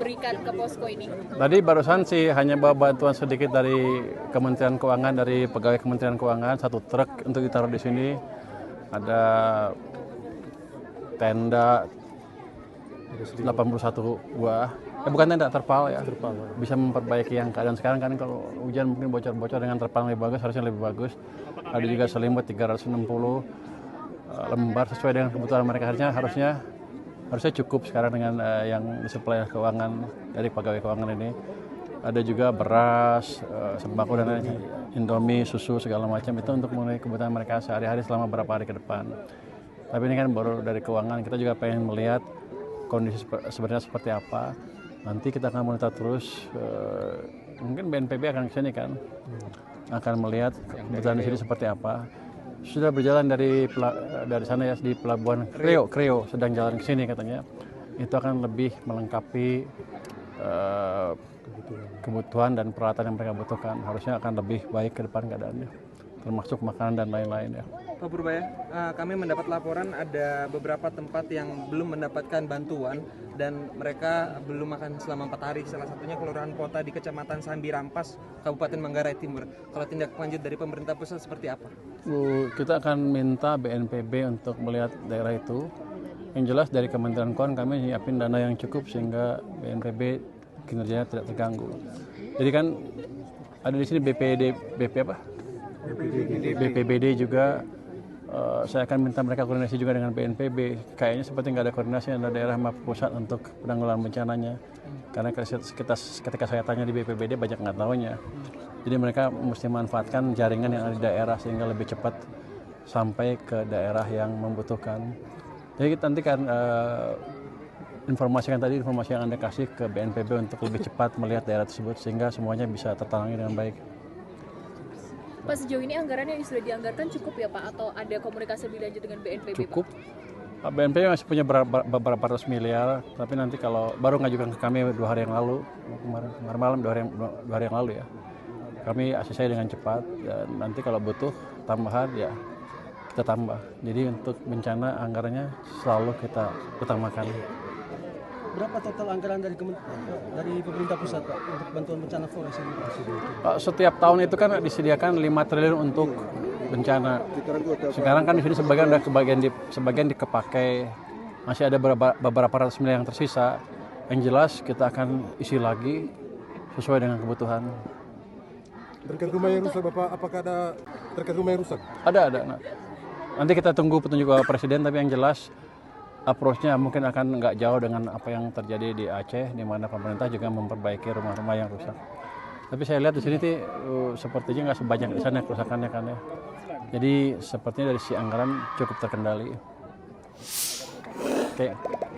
diberikan ke posko ini? Tadi barusan sih hanya bawa bantuan sedikit dari Kementerian Keuangan, dari pegawai Kementerian Keuangan, 1 truk untuk ditaruh di sini. Ada tenda 81 buah. Bukan tenda, terpal ya. Bisa memperbaiki yang keadaan sekarang kan, kalau hujan mungkin bocor-bocor, dengan terpal lebih bagus, harusnya lebih bagus. Ada juga selimut 360 lembar sesuai dengan kebutuhan mereka, harusnya cukup sekarang dengan yang disuplai keuangan dari pegawai keuangan ini. Ada juga beras, sembako dan lain-lain, Indomie, susu segala macam, itu untuk memenuhi kebutuhan mereka sehari-hari selama beberapa hari ke depan. Tapi ini kan baru dari keuangan, kita juga pengen melihat kondisi sebenarnya seperti apa. Nanti kita akan monitor terus, mungkin BNPB akan kesini kan, akan melihat kebutuhan di sini seperti apa. Sudah berjalan dari sana ya, di pelabuhan Kreo sedang jalan ke sini katanya. Itu akan lebih melengkapi kebutuhan dan peralatan yang mereka butuhkan. Harusnya akan lebih baik ke depan keadaannya, termasuk makanan dan lain-lain ya. Pak Purbaya, kami mendapat laporan ada beberapa tempat yang belum mendapatkan bantuan dan mereka belum makan selama 4 hari. Salah satunya Kelurahan Pota di Kecamatan Sambi Rampas, Kabupaten Manggarai Timur. Kalau tindak lanjut dari pemerintah pusat seperti apa? Kita akan minta BNPB untuk melihat daerah itu. Yang jelas dari Kementerian Keuangan kami nyiapin dana yang cukup sehingga BNPB kinerjanya tidak terganggu. Jadi kan ada di sini BPBD juga. Saya akan minta mereka koordinasi juga dengan BNPB. Kayaknya seperti nggak ada koordinasi antara daerah sama pusat untuk penanggulangan bencananya. Karena ketika saya tanya di BPBD banyak nggak tahunya. Jadi mereka mesti manfaatkan jaringan yang ada di daerah sehingga lebih cepat sampai ke daerah yang membutuhkan. Jadi nanti kan informasi yang Anda kasih ke BNPB untuk lebih cepat melihat daerah tersebut sehingga semuanya bisa tertangani dengan baik. Pak, sejauh ini anggaran yang sudah dianggarkan cukup ya Pak? Atau ada komunikasi lebih lanjut dengan BNPB Cukup. Pak? BNPB masih punya beberapa ratus miliar, tapi nanti kalau baru ngajukan ke kami 2 hari yang lalu, kemarin malam 2 hari yang lalu ya, kami ACC dengan cepat, dan nanti kalau butuh tambahan ya kita tambah. Jadi untuk bencana anggarannya selalu kita utamakan. Berapa total anggaran dari pemerintah pusat Pak untuk bantuan bencana forest ini? Setiap tahun itu kan disediakan 5 triliun untuk bencana. Sekarang kan di sini sebagian dikepakai, masih ada beberapa ratus miliar yang tersisa. Yang jelas kita akan isi lagi sesuai dengan kebutuhan. Terkait rumah yang rusak, Bapak, apakah ada terkait rumah yang rusak? Ada. Nah, nanti kita tunggu petunjuk Bapak Presiden, tapi yang jelas approach-nya mungkin akan nggak jauh dengan apa yang terjadi di Aceh, di mana pemerintah juga memperbaiki rumah-rumah yang rusak. Tapi saya lihat di sini sepertinya nggak sebanyak di sana kerusakannya kan ya. Jadi sepertinya dari sisi anggaran cukup terkendali. Oke,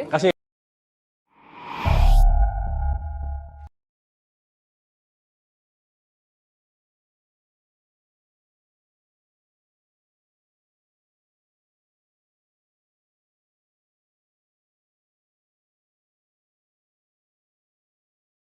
kasih.